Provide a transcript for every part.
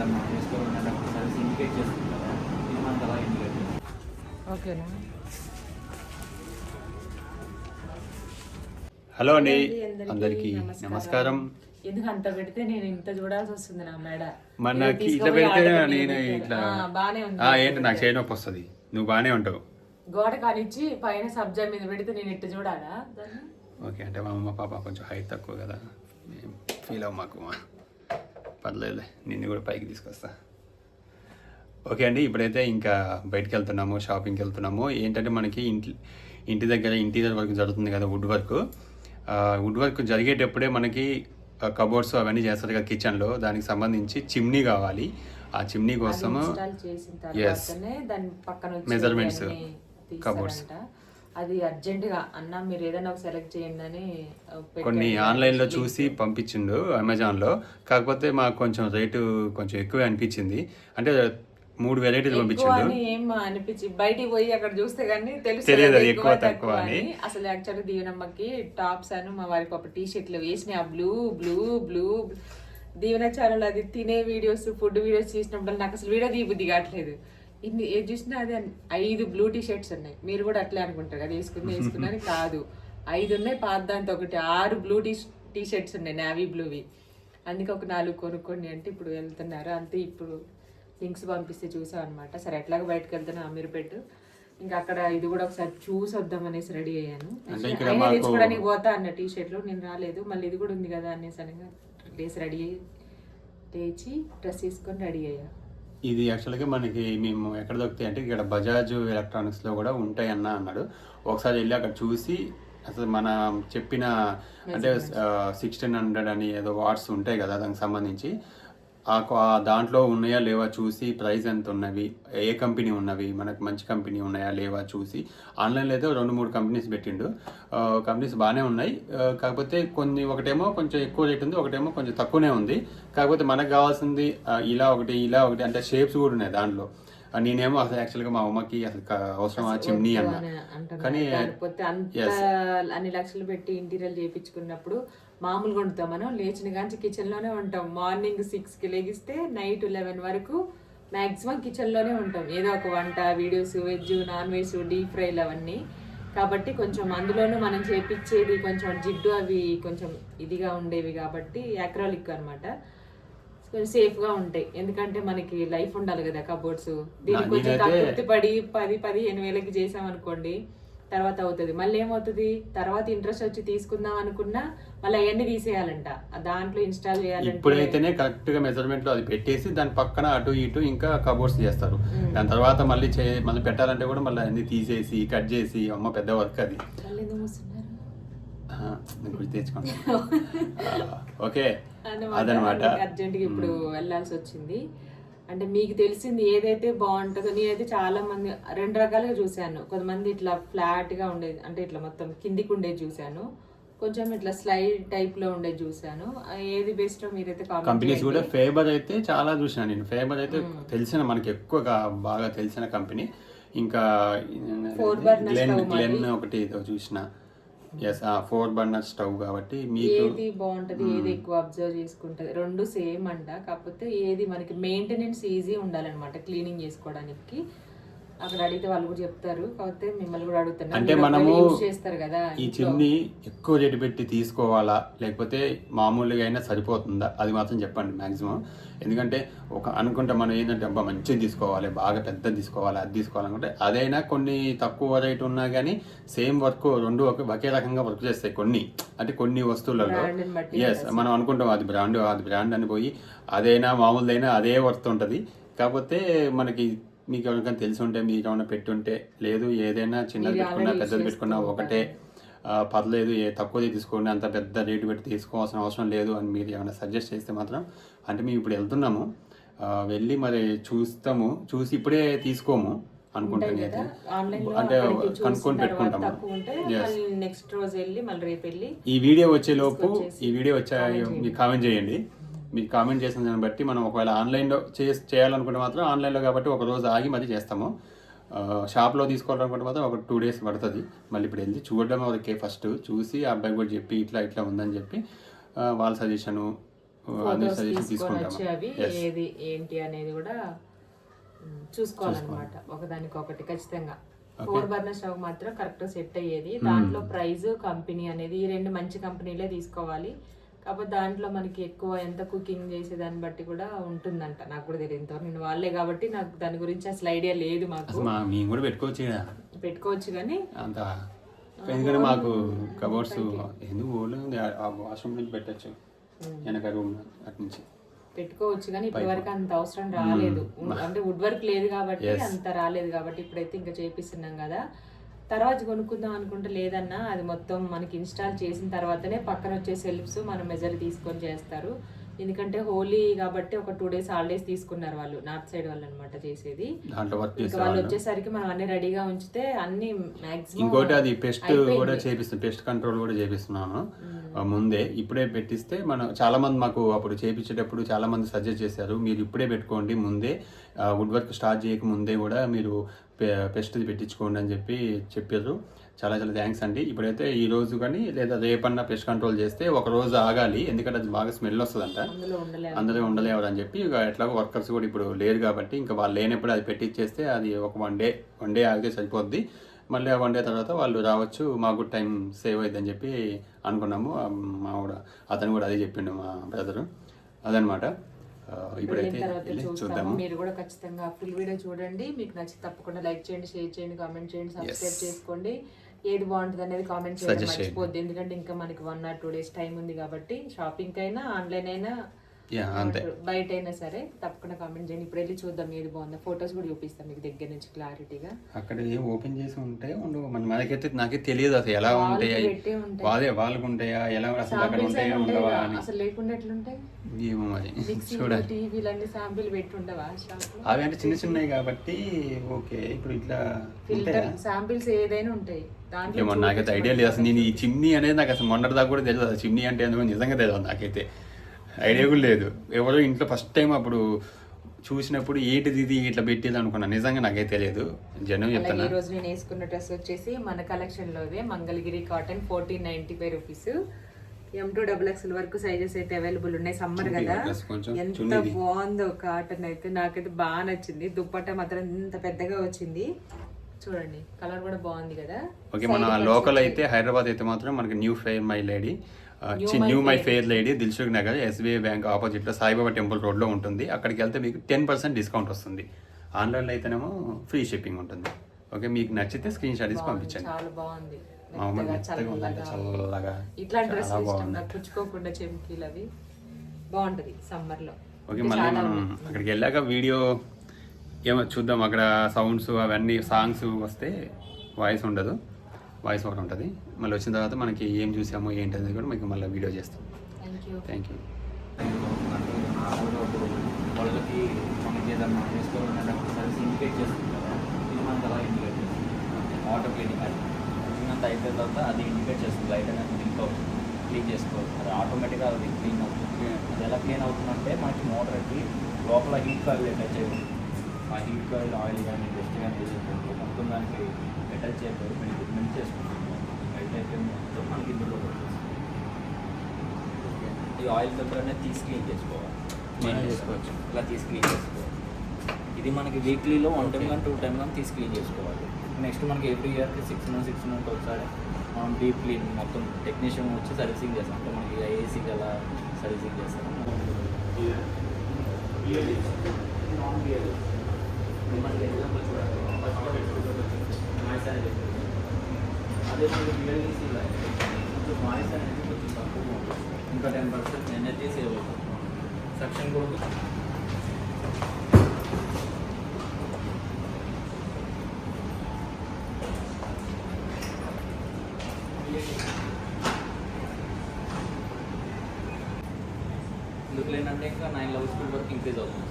ఎక్కడన్నా రెస్టారెంట్ అంటే ఒకసారి ఇండికేట్ చేస్తుంది కదా, ఇది మనకు అలా ఇండికేట్. ఓకేనా. హలో అండి అందరికీ నమస్కారం. ఎందుకు అంత పెడితే నేను ఇంత చూడాల్సి వస్తుంది నా మేడ. మనకి ఇట్లా పెడితే నేను ఇట్లా బానే ఉంది. ఏంటి నాకు చేయి నొప్పి వస్తుంది, నువ్వు బాగానే ఉంటావు. గోడ కానిచ్చి పైన సబ్జా మీద పెడితే నేను ఇట్లా చూడాలా దాన్ని? ఓకే, అంటే మా అమ్మ పాప కొంచెం హైట్ తక్కువ కదా, ఫీల్ అవ్వ మాకు. పర్లేదులే, నిన్ను కూడా పైకి తీసుకొస్తా. ఓకే అండి, ఇప్పుడైతే ఇంకా బయటకు వెళ్తున్నాము, షాపింగ్కి వెళ్తున్నాము. ఏంటంటే మనకి ఇంటి దగ్గర ఇంటీరియర్ వర్క్ జరుగుతుంది కదా, వుడ్ వర్క్ జరిగేటప్పుడే మనకి కబోర్డ్స్ అవన్నీ చేస్తారు కదా కిచెన్లో, దానికి సంబంధించి చిమ్నీ కావాలి. ఆ చిమ్నీ కోసము మెజర్మెంట్స్ కబోర్డ్స్ అది అర్జెంటుగా అన్న మీరు ఏదైనా ఒక సెలెక్ట్ చేయండి అని కొన్ని ఆన్లైన్లో చూసి పంపించిండు అమెజాన్లో. కాకపోతే మాకు కొంచెం రేటు కొంచెం ఎక్కువ అనిపించింది. అంటే 3 వెరైటీలు పంపించిండు. ఏం అనిపించి బయటికి పోయి అక్కడ చూస్తే కానీ తెలియదు ఎక్కువ తక్కువ అని. అసలు యాక్చువల్గా దీవెనమ్మకి టాప్స్ అని మా వారికి ఒక టీ షర్ట్లు వేసినాయి, ఆ బ్లూ బ్లూ బ్లూ. దీవెన ఛానల్ అది తినే వీడియోస్ ఫుడ్ వీడియోస్ చేసినప్పుడు నాకు అసలు వీడియో తీయబుద్ధి కావట్లేదు. ఇన్ని ఏది చూసినా అది 5 బ్లూ టీ షర్ట్స్ ఉన్నాయి. మీరు కూడా అట్లే అనుకుంటారు కదా, వేసుకున్నాను కాదు, 5 ఉన్నాయి. పాత దాంతో ఒకటి 6 బ్లూ టీ షర్ట్స్ ఉన్నాయి, నావీ బ్లూవి. అందుకే ఒక 4 కొనుక్కోండి అంటే ఇప్పుడు వెళ్తున్నారు అంతే. ఇప్పుడు లింక్స్ పంపిస్తే చూసాం అనమాట. సరే ఎట్లాగో బయటకు వెళ్తాను అమీర్పేట, ఇంకా అక్కడ ఇది కూడా ఒకసారి చూసి వద్దాం అనేసి రెడీ అయ్యాను. తెచ్చుకోవడానికి పోతా అన్న టీ షర్ట్లు, నేను రాలేదు. మళ్ళీ ఇది కూడా ఉంది కదా అనేసి అనగా లేచి రెడీ అయ్యి లేచి డ్రెస్ తీసుకొని రెడీ అయ్యా. ఇది యాక్చువల్గా మనకి మేము ఎక్కడ దొరుకుతాయి అంటే ఇక్కడ బజాజ్ ఎలక్ట్రానిక్స్లో కూడా ఉంటాయి అన్నాడు. ఒకసారి వెళ్ళి అక్కడ చూసి అసలు మనం చెప్పిన అంటే 1600 అని ఏదో వాట్స్ ఉంటాయి కదా, దానికి సంబంధించి దాంట్లో ఉన్నాయా లేవా చూసి, ప్రైస్ ఎంత ఉన్నవి, ఏ కంపెనీ ఉన్నవి, మనకు మంచి కంపెనీ ఉన్నాయా లేవా చూసి. ఆన్లైన్లో అయితే 2-3 కంపెనీస్ పెట్టిండు. కంపెనీస్ బాగానే ఉన్నాయి. కాకపోతే ఒకటేమో కొంచెం ఎక్కువ రేట్ ఉంది, ఒకటేమో కొంచెం తక్కువనే ఉంది. కాకపోతే మనకు కావాల్సింది ఇలా ఒకటి అంటే షేప్స్ కూడా ఉన్నాయి దాంట్లో. నేనేమో అసలు యాక్చువల్గా మా అమ్మకి అసలు అవసరం చిమ్నీ అన్న, కానీ అన్ని లక్షలు పెట్టి ఇంటీరియర్ చేయించుకున్నప్పుడు మామూలుగా ఉంటాం. మనం లేచిన కానీ కిచెన్లోనే ఉంటాం. మార్నింగ్ 6కి లెగిస్తే నైట్ 11 వరకు మ్యాక్సిమం కిచెన్లోనే ఉంటాం. ఏదో ఒక వంట, videos, veg, non veg, deep ఫ్రైలు అవన్నీ. కాబట్టి కొంచెం అందులోనూ మనం చేపించేది కొంచెం జిడ్డు అవి కొంచెం ఇదిగా ఉండేవి కాబట్టి యాక్రాలిక్ అనమాట, కొంచెం సేఫ్గా ఉంటాయి. ఎందుకంటే మనకి లైఫ్ ఉండాలి కదా కబోర్డ్స్. దీనికి కొంచెం తృప్తి పడి 10-15 వేలకి చేసామనుకోండి, తర్వాత అవుతుంది. మళ్ళీ ఏమవుతుంది, తర్వాత ఇంట్రెస్ట్ వచ్చి తీసుకుందాం అనుకున్నా మళ్ళీ అవన్నీ తీసేయాలంట, దాంట్లో ఇన్స్టాల్ చేయాలంటే. ఇప్పుడైతేనే కరెక్ట్ గా మెజర్మెంట్ లో అది పెట్టేసి దాని పక్కన అటు ఇటు ఇంకా కబోర్డ్స్ చేస్తారు. దాని తర్వాత మళ్ళీ పెట్టాలంటే కూడా మళ్ళీ అన్ని తీసేసి కట్ చేసి, అమ్మ పెద్ద వర్క్ అది. గుర్తు తెచ్చుకోండి. ఓకే, అదనమాట. అర్జెంట్గా ఇప్పుడు వెళ్ళాల్సి వచ్చింది. అంటే మీకు తెలిసింది ఏదైతే బాగుంటుందో. నేనైతే చాలా మంది 2 రకాలుగా చూశాను. కొంతమంది ఇట్లా ఫ్లాట్ గా ఉండేది, అంటే ఇట్లా మొత్తం కిందికి ఉండేది చూశాను, కొంచెం ఇట్లా స్లైడ్ టైప్ లో ఉండేది చూశాను. ఏది బెస్ట్ మీరైతే కంపెనీస్ కూడా ఫేబర్ అయితే చాలా చూసాను నేను. ఫేబర్ అయితే తెలిసిన మనకి ఎక్కువగా బాగా తెలిసిన కంపెనీ. ఇంకా గ్లెన్ ఒకటి చూసిన, 4 బర్నర్ స్టవ్ కాబట్టి మీకు ఏది బాగుంటది, ఏది ఎక్కువ అబ్జర్వ్ చేసుకుంటది, 2 సేమ్ అంట. కాకపోతే ఏది మనకి మెయింటెనెన్స్ ఈజీ ఉండాలన్నమాట క్లీనింగ్ చేసుకోవడానికి. అక్కడ అడిగితే వాళ్ళు కూడా చెప్తారు. కాకపోతే మిమ్మల్ని కూడా అడుగుతాను, అంటే మనము చేస్తారు కదా ఈ చిమ్నీ ఎక్కువ రేటు పెట్టి తీసుకోవాలా లేకపోతే మామూలుగా అయినా సరిపోతుందా, అది మాత్రం చెప్పండి మాక్సిమం. ఎందుకంటే అనుకుంటే మనం ఏంటంటే అబ్బా మంచిగా తీసుకోవాలి, బాగా పెద్దది తీసుకోవాలి, అది తీసుకోవాలనుకుంటే అదైనా కొన్ని తక్కువ రేటు ఉన్నా కానీ సేమ్ వర్క్ 2 ఒకే రకంగా వర్క్ చేస్తాయి కొన్ని వస్తువులలో. ఎస్, మనం అనుకుంటాం అది బ్రాండ్ అని పోయి అదైనా మామూలుదైనా అదే వర్త్ ఉంటుంది. కాకపోతే మనకి మీకు ఎవరికైనా తెలిసి ఉంటే, మీకు ఏమైనా పెట్టుంటే, లేదు ఏదైనా చిన్నది పెట్టుకున్నా పెద్దది పెట్టుకున్నా ఒకటే, పర్లేదు తక్కువది తీసుకోండి, అంత పెద్ద రేటు పెట్టి తీసుకోవాల్సిన అవసరం లేదు అని మీరు ఏమైనా సజెస్ట్ చేస్తే మాత్రం, అంటే మేము ఇప్పుడు వెళ్తున్నాము, వెళ్ళి మరి చూసి ఇప్పుడే తీసుకోము అనుకుంటాను అయితే, అంటే కనుక్కొని పెట్టుకుంటాము. ఈ వీడియో వచ్చేలోపు మీరు కామెంట్ చేయండి. మీకు కామెంట్ చేసిన దాన్ని బట్టి మనం ఒకవేళ ఆన్లైన్లో చేయాలనుకుంటే మాత్రం ఆన్లైన్లో కాబట్టి ఒక రోజు ఆగి మరీ చేస్తాము. షాప్లో తీసుకోవాలనుకుంటే మాత్రం ఒక 2 days పడుతుంది. మళ్ళీ ఇప్పుడు వెళ్ళి చూడడం వరకే, ఫస్ట్ చూసి ఆ అబ్బాయి కూడా చెప్పి ఇట్లా ఉందని చెప్పి వాళ్ళ సజెషను అన్ని ఫొటోస్ సజెషన్ తీసుకొని వచ్చి తీసుకుంటాము. అవి Yes. ఏది ఏంటి అనేది కూడా చూసుకోవాలన్నమాట. ఒకదానికొకటి ఖచ్చితంగా. 4 బర్నర్ స్టవ్ మాత్రం కరెక్ట్ సెట్ అయ్యేది. దాంట్లో ప్రైస్ కంపెనీ అనేది ఈ 2 మంచి కంపెనీలే తీసుకోవాలి. కాకపోతే దాంట్లో మనకి ఎక్కువ ఎంత కుకింగ్ చేసే దాన్ని బట్టి కూడా ఉంటుందంట. నాకు కూడా తెలియదు, ఇంతవరకు నేను వాళ్ళే కాబట్టి నాకు దాని గురించి అసలు ఐడియా లేదు. మాకు మేము కూడా పెట్టుకోవచ్చు ఈడ. పెట్టుకోవచ్చు కానీ అంత ఎందుకంటే మాకు కబోర్డ్స్ ఎందుకు ఓన్లీ ఉంది, ఆ వాష్రూమ్ నుంచి పెట్టచ్చు వెనక రూమ్ అటు నుంచి పెట్టుకోవచ్చు కానీ ఇప్పటివరకు అంత అవసరం రాలేదు. అంటే వుడ్ వర్క్ లేదు కాబట్టి అంత రాలేదు కాబట్టి ఇప్పుడైతే ఇంకా చేపిస్తున్నాం కదా. తర్వాత కొనుక్కుందాం అనుకుంటే లేదన్నా, అది మొత్తం మనకి ఇన్స్టాల్ చేసిన తర్వాతనే పక్కన వచ్చే సెల్ఫ్స్ మనం మెజర్ తీసుకొని చేస్తారు. ఎందుకంటే హోలీ కాబట్టి ఒక 2 days హాలిడేస్ తీసుకున్నారు వాళ్ళు, నార్త్ సైడ్ వాళ్ళు అనమాట చేసేది. ఇంకా వాళ్ళు వచ్చేసరికి మనం అన్ని రెడీగా ఉంచితే అన్ని మాక్సిమం. ఇంకోటి అది పెస్ట్ కూడా చేపిస్తాం, పెస్ట్ కంట్రోల్ కూడా చేపిస్తున్నాను ముందే. ఇప్పుడే పెట్టిస్తే మనం చాలా మంది మాకు అప్పుడు చేపించేటప్పుడు చాలా మంది సజెస్ట్ చేశారు, మీరు ఇప్పుడే పెట్టుకోండి ముందే, వుడ్ వర్క్ స్టార్ట్ చేయక ముందే కూడా మీరు పెస్ట్ది పెట్టించుకోండి అని చెప్పారు. చాలా చాలా థ్యాంక్స్ అండి. ఇప్పుడైతే ఈ రోజు కానీ లేదా రేపన్నా పెస్ట్ కంట్రోల్ చేస్తే ఒక రోజు ఆగాలి, ఎందుకంటే అది బాగా స్మెల్ వస్తుందంట, అందులో ఉండలేవరు అని చెప్పి. ఇక ఎట్లాగో వర్కర్స్ కూడా ఇప్పుడు లేరు కాబట్టి ఇంకా వాళ్ళు లేనప్పుడు అది పెట్టించేస్తే అది ఒక వన్ డే ఆగితే సరిపోద్ది. మళ్ళీ ఆ 1 day తర్వాత వాళ్ళు రావచ్చు, మాకు టైం సేవ్ అవుతుంది అని చెప్పి అనుకున్నాము. మా కూడా అతను కూడా అదే చెప్పిండు, మా బ్రదరు. అదనమాట. ఇప్పుడైతే చూద్దాము. మీరు కూడా ఖచ్చితంగా ఫుల్ వీడియో చూడండి. మీకు నచ్చి తప్పకుండా లైక్ చేయండి, షేర్ చేయండి, కామెంట్ చేయండి, సబ్స్క్రైబ్ చేసుకోండి. ఏది బాగుంటుంది అనేది కామెంట్ చేయండి, మర్చిపోద్ది. ఎందుకంటే ఇంకా మనకి 1 or 2 days టైం ఉంది కాబట్టి షాపింగ్ అయినా ఆన్లైన్ అయినా బయట అయినా సరే తప్పకుండా కామెంట్ చేయండి. ఇప్పుడు వెళ్ళి చూద్దాం ఏది బాగుందో. ఫొటోస్ కూడా చూపిస్తాం మీకు దగ్గర నుంచి క్లారిటీగా. అక్కడ ఏం ఓపెన్ చేసి ఉంటాయి మనకైతే నాకే తెలియదు అసలు ఎలా ఉంటాయి, వాళ్ళకు ఉంటాయా, ఎలా అసలు అక్కడ ఉంటాయా ఉండవా అని. అసలు లేకుండా ఎట్లుంటాయి ఏమో మరి చూడాలి. టీవీలన్నీ శాంపిల్ పెట్టి ఉండవా? అవి అంటే చిన్న చిన్నవి కాబట్టి ఓకే. ఇప్పుడు ఇట్లా ఫిల్టర్ శాంపిల్స్ ఏదైనా ఉంటాయి ఏమో, నాకైతే ఐడియా లేదు అసలు. నేను ఈ చిమ్నీ అనేది నాకు అసలు మొన్నటి దాకా కూడా తెలియదు, అసలు చిమ్నీ అంటే ఎందుకు నిజంగా తెలియదు, నాకైతే ఐడియా కూడా లేదు. ఎవరో ఇంట్లో ఫస్ట్ టైం అప్పుడు చూసినప్పుడు ఏంటిది ఇది ఇట్లా పెట్టేది అనుకున్నాను, నిజంగా నాకైతే తెలియదు. జనం చెప్తాను. ఈ రోజు నేను వేసుకున్న డ్రెస్ వచ్చేసి మన కలెక్షన్ లోదే మంగళగిరి కాటన్, 1495 రూపీస్. M2XXL వరకు సైజెస్ అయితే అవైలబుల్ ఉన్నాయి. సమ్మర్ కదా, ఎంత బాగుందో కాటన్ అయితే, నాకైతే బాగా నచ్చింది. దుప్పట్టా మాత్రం ఇంత పెద్దగా వచ్చింది చూడండి, కలర్ కూడా బాగుంది కదా. ఓకే, మన లోకల్ అయితే హైదరాబాద్ అయితే మాత్రం మనకి new my fair lady Dilsukh Nagar SBI bank ఆపోజిట్లో సాయిబాబా టెంపుల్ రోడ్లో ఉంటుంది. అక్కడికి వెళ్తే మీకు 10% డిస్కౌంట్ వస్తుంది. ఆన్లైన్లో అయితేనేమో ఫ్రీ షిప్పింగ్ ఉంటుంది. ఓకే, మీకు నచ్చితే స్క్రీన్ షాట్ తీసి పంపించండి. చాలా బాగుంది, చల్లగా ఇట్లా డ్రెస్ పుచ్చుకోకుండా చెమ్కీలు అవి బాగుంటది సమ్మర్ లో. ఓకే, మళ్ళీ మనం అక్కడికి వెళ్ళాక వీడియో ఏమో చూద్దాం. అక్కడ సౌండ్స్ అవన్నీ సాంగ్స్ వస్తే వాయిస్ ఉండదు, వాయిస్ ఓవర్ ఉంటుంది. మళ్ళీ వచ్చిన తర్వాత మనకి ఏం చూసామో ఏంటి అనేది కూడా మీకు మళ్ళీ వీడియో చేస్తాం. Thank you. వాళ్ళకి మనకి ఏదన్నా చేసుకోవాలన్నప్పుడు సర్వీస్ ఇండికేట్ చేస్తుంది కదా, ఇది మనకు అలా ఇండికేట్ చేస్తుంది. ఆటో క్లీనింగ్ అది క్లీనింగ్ అయిపోయిన తర్వాత అది ఇండికేట్ చేస్తుంది, లైట్ అనేది బ్లింక్ అవుతుంది, క్లీన్ చేసుకోవాలి. అది ఆటోమేటిక్గా అది క్లీన్ అవుతుంది. అది ఎలా క్లీన్ అవుతుందంటే మనకి మోటార్కి లోపల హీట్ కాయిల్ అటాచ్ అయ్యి ఉంటుంది. ఆ హీట్ కాయిల్ ఆయిల్ కానీ డస్ట్ కానీ వేసేటువంటి మొత్తం దానికి అటాచ్ అయిపోయి మెల్ట్ చేసుకుంటుంది. మెల్ట్ అయిపోయి మొత్తం మనకి ఇందులో పడుతుంది. ఈ ఆయిల్ ఫిల్టర్ అనేది తీసి క్లీన్ చేసుకోవాలి, చేసుకోవచ్చు. ఇలా తీసి క్లీన్ చేసుకోవాలి. ఇది మనకి వీక్లీలో 1 time కానీ 2 time కానీ తీసి క్లీన్ చేసుకోవాలి. నెక్స్ట్ మనకి ఎవ్రీ ఇయర్కి 6 months ఒకసారి మనం డీప్ క్లీన్ మొత్తం టెక్నీషియన్ వచ్చి సర్వీసింగ్ చేస్తాం. అంటే మనకి ఏసీకి ఎలా సర్వీసింగ్ చేస్తాం. మనకి ఎగ్జాంపుల్ చూడాలి, నాయిస్ అనేది అదే మనకి బిఎల్డీసీ కొంచెం నాయిస్ అనేది కొంచెం తక్కువగా ఉంటుంది. ఇంకా 10% ఎనర్జీ సేవ్ అవుతుంది. సక్షన్ కూడా ఎందుకు లేనంటే ఇంకా 9 levels స్పీడ్ వరకు ఇంక్రీజ్ అవుతుంది.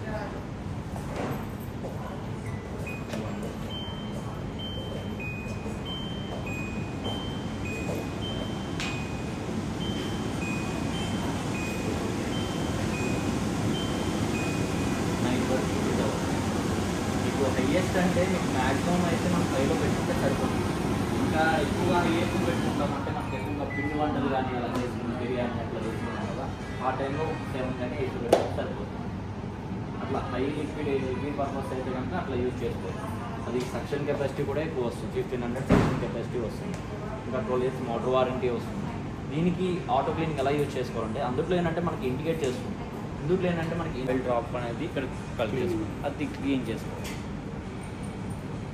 హైయెస్ట్ అంటే మీకు మ్యాక్సిమం అయితే మనం 5లో పెట్టుకుంటే సరిపోతుంది. ఇంకా ఎక్కువ ఎక్కువ పెట్టుకుంటామంటే మనకి ఎక్కువగా పిండి వంటలు కానీ అలా చేసుకుని బిర్యానీ అట్లా చేసుకున్నాం కదా, ఆ ఆ టైంలో 7 కానీ 8 పెట్టుకుంటే సరిపోతుంది. అట్లా హై లిక్విడ్ పర్పస్ అయితే కనుక అట్లా యూజ్ చేసుకోవచ్చు. అది సక్షన్ కెపాసిటీ కూడా ఎక్కువ వస్తుంది, 1500 సక్షన్ కెపాసిటీ వస్తుంది, ఇంకా 12 years మోటార్ వారంటీ వస్తుంది. దీనికి ఆటో క్లీనింగ్ ఎలా యూజ్ చేసుకోవాలంటే అందులో ఏంటంటే మనకి ఇండికేట్ చేస్తుంది. ఇందులో ఏంటంటే మనకి ఈమెయిల్ డ్రాప్ అనేది ఇక్కడ కలిపి చేసుకుంటాం, అది క్లీన్ చేసుకోవాలి.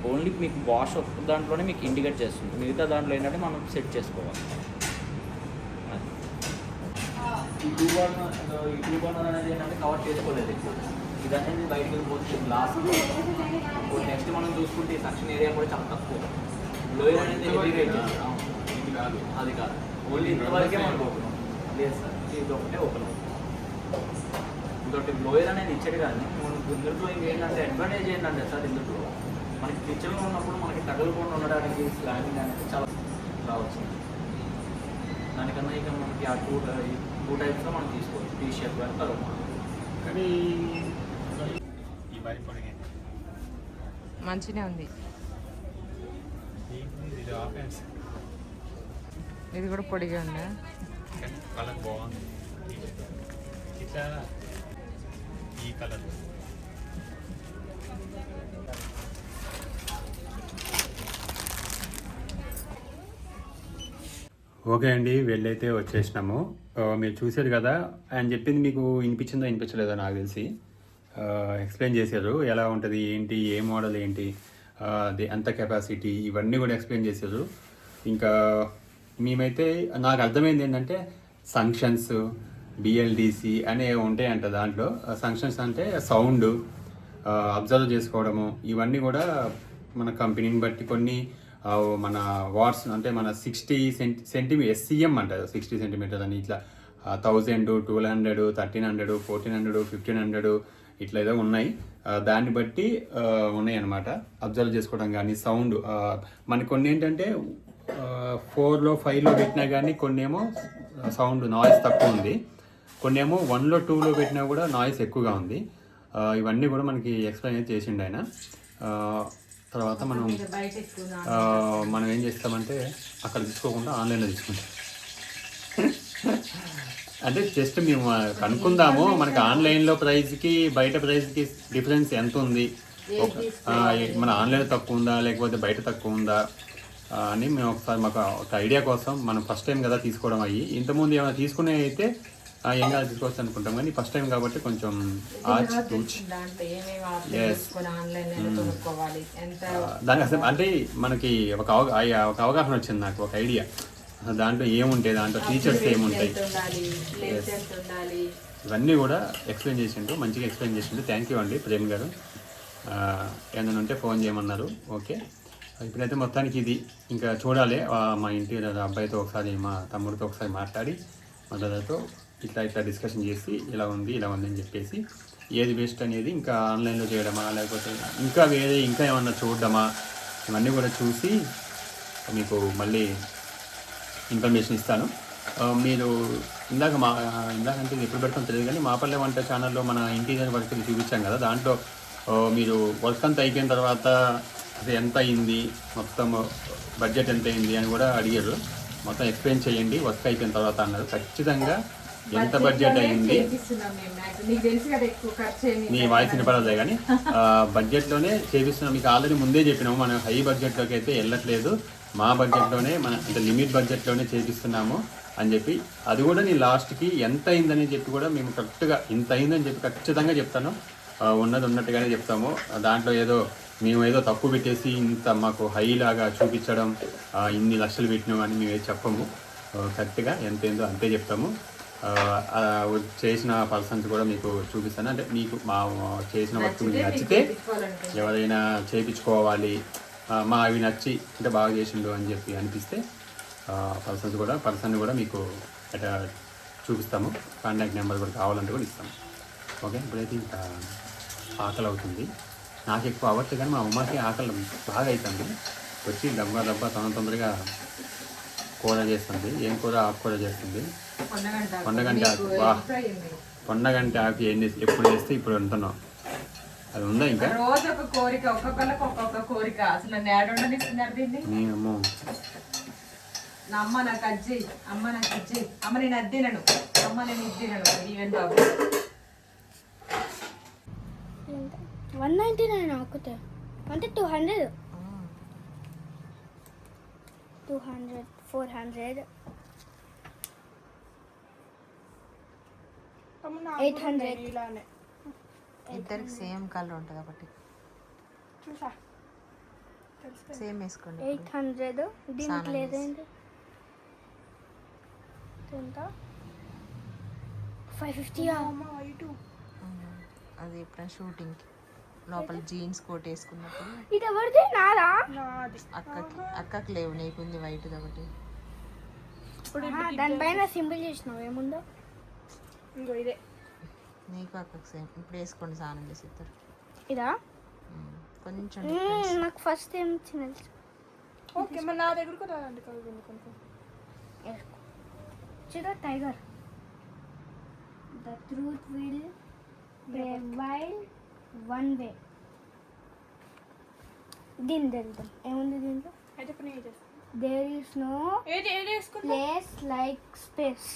ఓన్లీ మీకు వాష్ దాంట్లోనే మీకు ఇండికేట్ చేస్తుంది, మిగతా దాంట్లో ఏంటంటే మనం సెట్ చేసుకోవాలి. ఈ టూ బర్నర్ అనేది ఏంటంటే కవర్ చేసుకోలేదు ఎక్కువ, ఇది అనేది బయటకు వెళ్ళిపోతుంది గ్లాస్. నెక్స్ట్ మనం చూసుకుంటే సక్షన్ ఏరియా కూడా చాలా తక్కువ, లోయర్ అనేది హెవీ వెయిట్ అది కాదు, ఓన్లీ ఇంతవరకే మనకు ఓపెన్ లేదు సార్, ఇది ఒకటే ఓపెన్ అవుతుంది. ఇంకోటి లోయర్ అనేది ఇచ్చాడు కానీ మనకు ఇందులో ఏంటంటే అడ్వాంటేజ్ ఏంటంటే సార్, ఇందులో మనకి కిచెన్లో ఉన్నప్పుడు మనకి తగలకుండా ఉండడానికి స్లాబింగ్ అనేది చాలా రావచ్చు. దానికన్నా ఇక మనకి ఆ టూ టైప్స్లో మనం తీసుకోవచ్చు, టీ షేప్ కానీ తరుగు. కానీ మంచిగా ఉంది. ఇది కూడా పొడిగా ఉందా? కలర్ బాగుంది, ఇట్లా ఈ కలర్. ఓకే అండి, వెళ్ళైతే వచ్చేసినాము. మీరు చూసారు కదా, ఆయన చెప్పింది మీకు వినిపించిందో వినిపించలేదో నాకు తెలిసి. ఎక్స్ప్లెయిన్ చేశారు ఎలా ఉంటుంది ఏంటి, ఏ మోడల్ ఏంటి, అది ఎంత కెపాసిటీ, ఇవన్నీ కూడా ఎక్స్ప్లెయిన్ చేశారు. ఇంకా మేమైతే నాకు అర్థమైంది ఏంటంటే ఫంక్షన్స్, బిఎల్డిసి అనే ఉంటాయంట. దాంట్లో ఫంక్షన్స్ అంటే సౌండ్ అబ్జర్వ్ చేసుకోవడము, ఇవన్నీ కూడా మన కంపెనీని బట్టి కొన్ని మన వాట్స్ అంటే మన 60 సెంటీమీటర్ SCM అంటారు, 60 సెంటీమీటర్ అని. ఇట్లా 1000, 1200, 1300, 1400, 1500 ఇట్లా ఏదో ఉన్నాయి. దాన్ని బట్టి ఉన్నాయి అన్నమాట అబ్జర్వ్ చేసుకోవడం. కానీ సౌండ్ మనకి కొన్ని ఏంటంటే 4లో 5లో పెట్టినా కానీ కొన్ని ఏమో సౌండ్ నాయిస్ తక్కువ ఉంది, కొన్ని ఏమో 1లో 2లో పెట్టినా కూడా నాయిస్ ఎక్కువగా ఉంది. ఇవన్నీ కూడా మనకి ఎక్స్ప్లెయిన్ అయితే చేసిండు ఆయన. తర్వాత మనం ఏం చేస్తామంటే అక్కడ తీసుకోకుండా ఆన్లైన్లో తీసుకుంటాం. అంటే జస్ట్ మేము కనుక్కుందాము మనకి ఆన్లైన్లో ప్రైస్కి బయట ప్రైస్కి డిఫరెన్స్ ఎంత ఉంది, మన ఆన్లైన్లో తక్కువ ఉందా లేకపోతే బయట తక్కువ ఉందా అని మేము ఒకసారి మాకు ఒక ఐడియా కోసం, మనం ఫస్ట్ టైం కదా తీసుకోవడం అయ్యి. ఇంతకుముందు ఏమైనా తీసుకునే అయితే ఏం కాదు తీసుకోవచ్చు అనుకుంటాం, కానీ ఫస్ట్ టైం కాబట్టి కొంచెం దానికి అసలు అంటే మనకి ఒక అవగాహన వచ్చింది, నాకు ఒక ఐడియా. దాంట్లో ఏముంటాయి, దాంట్లో ఫీచర్స్ ఏముంటాయి, ఇవన్నీ కూడా ఎక్స్ప్లెయిన్ చేసిండు, మంచిగా ఎక్స్ప్లెయిన్ చేసిండు. థ్యాంక్ యూ అండి ప్రేమ్ గారు. ఏమైనా ఉంటే ఫోన్ చేయమన్నారు. ఓకే, ఇప్పుడైతే మొత్తానికి ఇది ఇంకా చూడాలి. మా ఇంటి అబ్బాయితో ఒకసారి, మా తమ్ముడితో ఒకసారి మాట్లాడి, మా బ్రదర్తో ఇట్లా డిస్కషన్ చేసి ఇలా ఉంది అని చెప్పేసి ఏది బెస్ట్ అనేది ఇంకా ఆన్లైన్లో చేయడమా లేకపోతే ఇంకా వేరే ఇంకా ఏమన్నా చూడడమా, ఇవన్నీ కూడా చూసి మీకు మళ్ళీ ఇన్ఫర్మేషన్ ఇస్తాను. మీరు ఇందాకంటే ఎప్పుడు పెడతాం తెలియదు కానీ మాపల్లె వంట ఛానల్లో మన ఇంటీరియర్ వర్క్ చూపించాం కదా, దాంట్లో మీరు వర్క్ అంతా అయిపోయిన తర్వాత అది ఎంత అయింది, మొత్తం బడ్జెట్ ఎంత అయింది అని కూడా అడిగారు. మొత్తం ఎక్స్ప్లెయిన్ చేయండి వర్క్ అయిపోయిన తర్వాత అన్నారు. ఖచ్చితంగా ఎంత బడ్జెట్ అయింది, నీ వాయిస్ వినపడలే కానీ బడ్జెట్లోనే చేపిస్తున్నాం. మీకు ఆల్రెడీ ముందే చెప్పినాము, మనం హై బడ్జెట్లోకి అయితే వెళ్ళట్లేదు, మా బడ్జెట్లోనే మన అంటే లిమిట్ బడ్జెట్లోనే చేపిస్తున్నాము అని చెప్పి. అది కూడా నేను లాస్ట్కి ఎంత అయిందని చెప్పి కూడా మేము కరెక్ట్గా ఇంత అయిందని చెప్పి ఖచ్చితంగా చెప్తాను, ఉన్నది ఉన్నట్టుగానే చెప్తాము. దాంట్లో మేము ఏదో తక్కువ పెట్టేసి ఇంత మాకు హై లాగా చూపించడం, ఇన్ని లక్షలు పెట్టినాం అని మేము చెప్పము. కరెక్ట్గా ఎంత ఏందో అంతే చెప్తాము. చేసిన పర్సన్స్ కూడా మీకు చూపిస్తాను. అంటే మీకు మా చేసిన వర్క్ మీకు నచ్చితే ఎవరైనా చేయించుకోవాలి, మా అవి నచ్చి అంటే బాగా చేసిండు అని చెప్పి అనిపిస్తే పర్సన్ కూడా మీకు అట్లా చూపిస్తాము. కాంటాక్ట్ నెంబర్ కూడా కావాలంటే కూడా ఇస్తాము. ఓకే, ఇప్పుడైతే ఇంకా ఆకలి అవుతుంది. నాకు ఎక్కువ అవ్వచ్చు కానీ మా అమ్మకి ఆకలి బాగా అవుతుంది. వచ్చి డబ్బా తొందరగా కూర చేస్తుంది. ఏం కూర? ఆకుకూర చేస్తుంది. పొన్నగంటి ఆకు. పొన్నగంటి ఆకు ఏం చేసి ఎప్పుడు చేస్తే ఇప్పుడు వండుతున్నాం. అది ఉందా ఇంకా? రోజు ఒక కోరిక, ఒక్కొక్క కోరిక. అసలు అమ్మో నా అమ్మ నాకు అజ్జి, అమ్మ నాకు అజ్జి, అమ్మ నేను అద్దినను, అమ్మ నేను ఇద్దినను. ఈవెన్ బాబు 199 ఆకుతే అంటే 200 400 800 ఇలానే ఇద్దరికి సేమ్ కలర్ ఉంటుంది కాబట్టి చూసా సేమ్ వేసుకోండి. 800 దీనికి లేదండి ఎంత 550 అమ్మ వైటు అది ఇప్పుడు షూటింగ్కి లోపల జీన్స్ కోట్ వేసుకున్నప్పుడు ఇది ఎవరిది నారా నాది అక్కకి లేవు, నీకుంది వైట్ కాబట్టి. దానిపైన సింబల్ చేసినావు ఏముందో ఇంకో ఇదే నీకు అక్కకి సేమ్. ఇప్పుడు వేసుకోండి స్నానం చేసి ఇద్దరు. ఇదా కొంచెం నాకు ఫస్ట్ ఏం చిన్నది ఓకే మరి నా దగ్గరకు రాదండి కలర్ కొంచెం చూడ tiger the truth will prevail one way. దీని తెలుద్దాం ఏముంది దీంట్లో. అయితే ఇప్పుడు నేను చేస్తాను దేర్ ఈస్ నో ఏది ఏది వేసుకుంటా ప్లేస్ లైక్ స్పేస్.